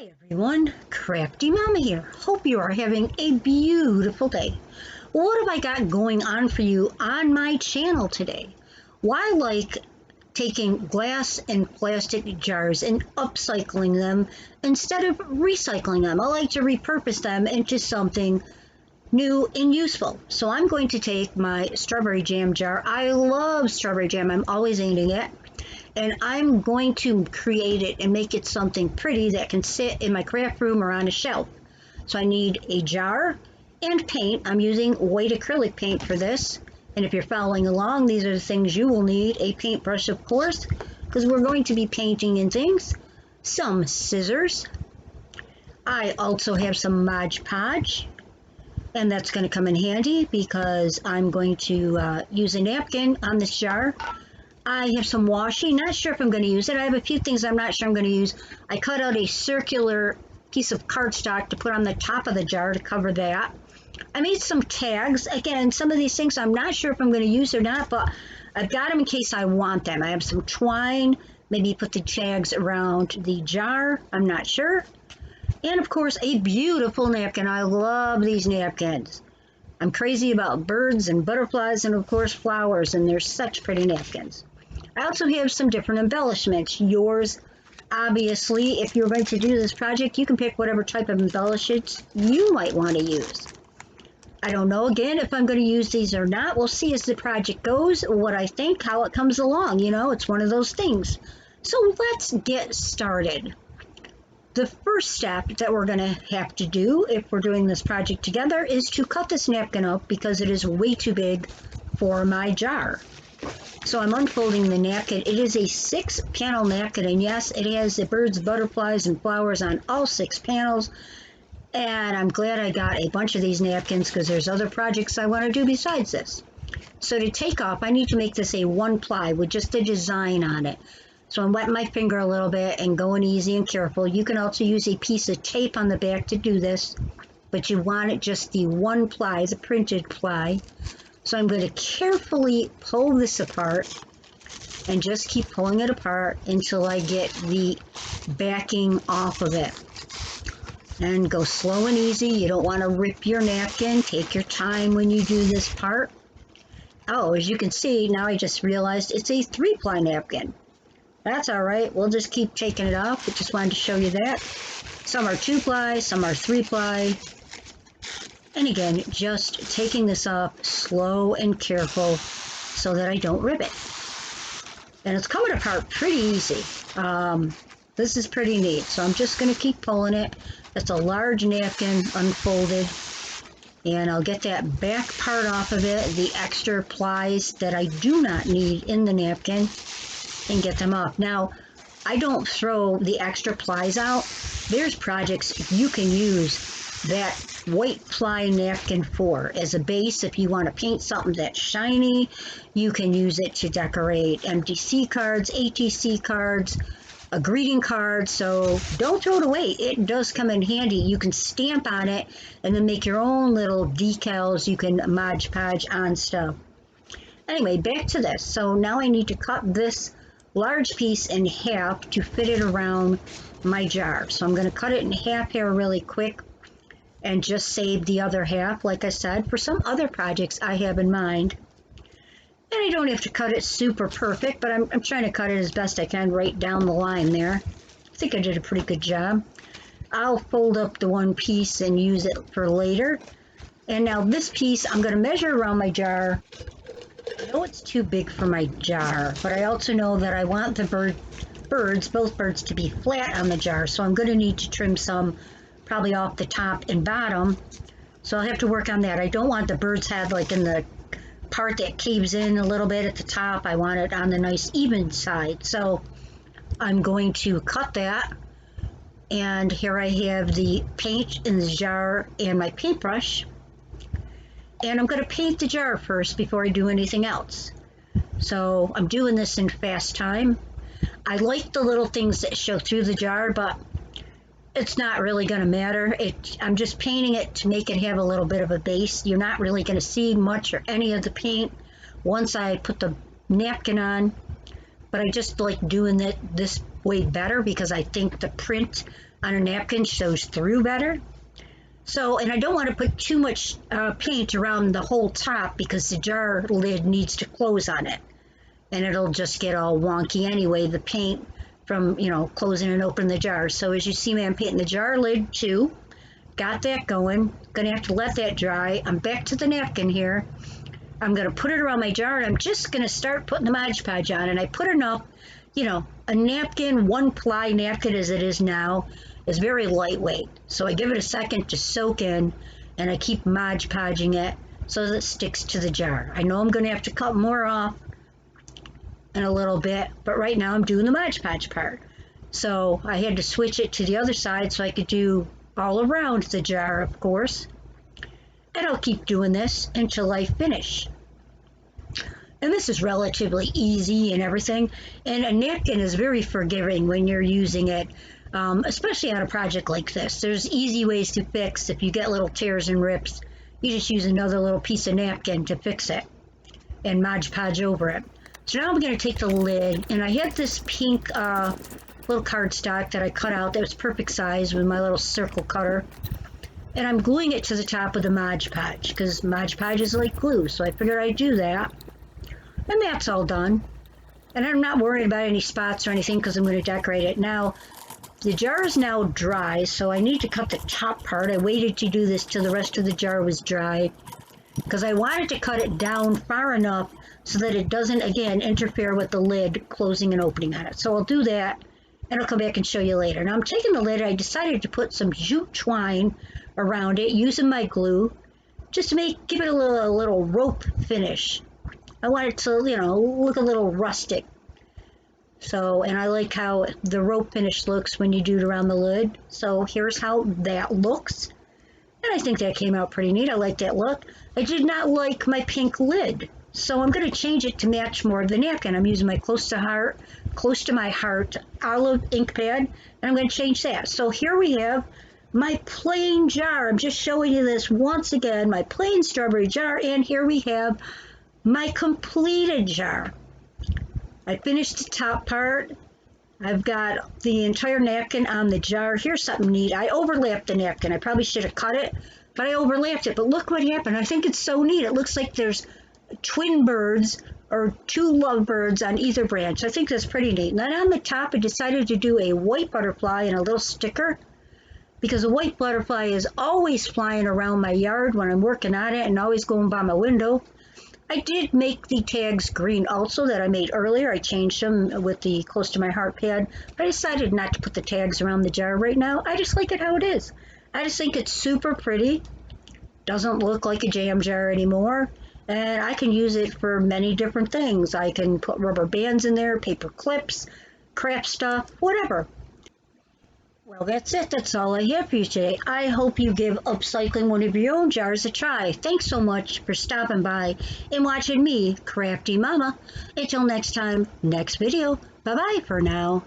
Hi everyone, CraftyMama here. Hope you are having a beautiful day. What have I got going on for you on my channel today? Well, I like taking glass and plastic jars and upcycling them instead of recycling them. I like to repurpose them into something new and useful. So I'm going to take my strawberry jam jar. I love strawberry jam. I'm always eating it. And I'm going to create it and make it something pretty that can sit in my craft room or on a shelf. So I need a jar and paint. I'm using white acrylic paint for this. And if you're following along, these are the things you will need. A paintbrush, of course, because we're going to be painting in things. Some scissors. I also have some Mod Podge. And that's going to come in handy because I'm going to use a napkin on this jar. I have some washi, not sure if I'm going to use it. I have a few things I'm not sure I'm going to use. I cut out a circular piece of cardstock to put on the top of the jar to cover that. I made some tags. Again, some of these things I'm not sure if I'm going to use or not, but I've got them in case I want them. I have some twine, maybe put the tags around the jar. I'm not sure. And of course, a beautiful napkin. I love these napkins. I'm crazy about birds and butterflies and of course flowers, and they're such pretty napkins. I also have some different embellishments. Yours, obviously, if you're going to do this project, you can pick whatever type of embellishments you might want to use. I don't know, again, if I'm going to use these or not. We'll see as the project goes, what I think, how it comes along. You know, it's one of those things. So let's get started. The first step that we're going to have to do if we're doing this project together is to cut this napkin up because it is way too big for my jar. So I'm unfolding the napkin. It is a 6-panel napkin, and yes, it has the birds, butterflies, and flowers on all 6 panels. And I'm glad I got a bunch of these napkins because there's other projects I want to do besides this. So to take off, I need to make this a 1-ply with just a design on it. So I'm wetting my finger a little bit and going easy and careful. You can also use a piece of tape on the back to do this, but you want it just the 1-ply, the printed ply. So I'm going to carefully pull this apart and just keep pulling it apart until I get the backing off of it. And go slow and easy. You don't want to rip your napkin. Take your time when you do this part. Oh, as you can see, now I just realized it's a 3-ply napkin. That's all right. We'll just keep taking it off. I just wanted to show you that. Some are 2-ply, some are 3-ply. And again, just taking this off slow and careful so that I don't rip it. And it's coming apart pretty easy. This is pretty neat. So I'm just going to keep pulling it. That's a large napkin unfolded. And I'll get that back part off of it, the extra plies that I do not need in the napkin, and get them off. Now, I don't throw the extra plies out. There's projects you can use that white ply napkin for as a base. If you want to paint something that's shiny, you can use it to decorate MDC cards, ATC cards, a greeting card. So don't throw it away. It does come in handy. You can stamp on it and then make your own little decals. You can Mod Podge on stuff. Anyway, back to this. So now I need to cut this large piece in half to fit it around my jar. So I'm going to cut it in half here really quick and just save the other half, like I said, for some other projects I have in mind. And I don't have to cut it super perfect, but I'm trying to cut it as best I can right down the line there. I think I did a pretty good job. I'll fold up the one piece and use it for later. And now this piece, I'm going to measure around my jar. I know it's too big for my jar, but I also know that I want the both birds to be flat on the jar, so I'm going to need to trim some probably off the top and bottom, so I'll have to work on that. I don't want the bird's head like in the part that caves in a little bit at the top. I want it on the nice even side, so I'm going to cut that. And here I have the paint in the jar and my paintbrush. And I'm going to paint the jar first before I do anything else. So I'm doing this in fast time. I like the little things that show through the jar, but it's not really going to matter. I'm just painting it to make it have a little bit of a base. You're not really going to see much or any of the paint once I put the napkin on. But I just like doing it this way better because I think the print on a napkin shows through better. So, and I don't want to put too much paint around the whole top because the jar lid needs to close on it. And it'll just get all wonky anyway, the paint from, closing and opening the jar. So as you see me, I'm painting the jar lid too. Got that going. Gonna have to let that dry. I'm back to the napkin here. I'm gonna put it around my jar and I'm just gonna start putting the Mod Podge on. And I put enough, a napkin, 1-ply napkin as it is now, is very lightweight. So I give it a second to soak in and I keep Mod Podging it so that it sticks to the jar. I know I'm gonna have to cut more off in a little bit, but right now I'm doing the Mod Podge part. So I had to switch it to the other side so I could do all around the jar, of course. And I'll keep doing this until I finish. And this is relatively easy and everything. And a napkin is very forgiving when you're using it, especially on a project like this. There's easy ways to fix. If you get little tears and rips, you just use another little piece of napkin to fix it and Mod Podge over it. So now I'm going to take the lid, and I had this pink little cardstock that I cut out that was perfect size with my little circle cutter. And I'm gluing it to the top of the Mod Podge because Mod Podge is like glue, so I figured I'd do that. And that's all done. And I'm not worried about any spots or anything because I'm going to decorate it. Now, the jar is now dry, so I need to cut the top part. I waited to do this till the rest of the jar was dry because I wanted to cut it down far enough so that it doesn't, again, interfere with the lid closing and opening on it. So I'll do that, and I'll come back and show you later. Now I'm taking the lid, I decided to put some jute twine around it, using my glue, just to give it a little rope finish. I want it to, look a little rustic. So, and I like how the rope finish looks when you do it around the lid. So here's how that looks. And I think that came out pretty neat. I like that look. I did not like my pink lid. So I'm going to change it to match more of the napkin. I'm using my close to my heart olive ink pad, and I'm going to change that. So here we have my plain jar. I'm just showing you this once again, my plain strawberry jar, and here we have my completed jar. I finished the top part. I've got the entire napkin on the jar. Here's something neat. I overlapped the napkin. I probably should have cut it, but I overlapped it. But look what happened. I think it's so neat. It looks like there's twin birds or two lovebirds on either branch. I think that's pretty neat. And then on the top, I decided to do a white butterfly and a little sticker because a white butterfly is always flying around my yard when I'm working on it and always going by my window. I did make the tags green also that I made earlier. I changed them with the close to my heart pad, but I decided not to put the tags around the jar right now. I just like it how it is. I just think it's super pretty. Doesn't look like a jam jar anymore. And I can use it for many different things. I can put rubber bands in there, paper clips, craft stuff, whatever. Well, that's it. That's all I have for you today. I hope you give upcycling one of your own jars a try. Thanks so much for stopping by and watching me, Crafty Mama. Until next time, next video. Bye-bye for now.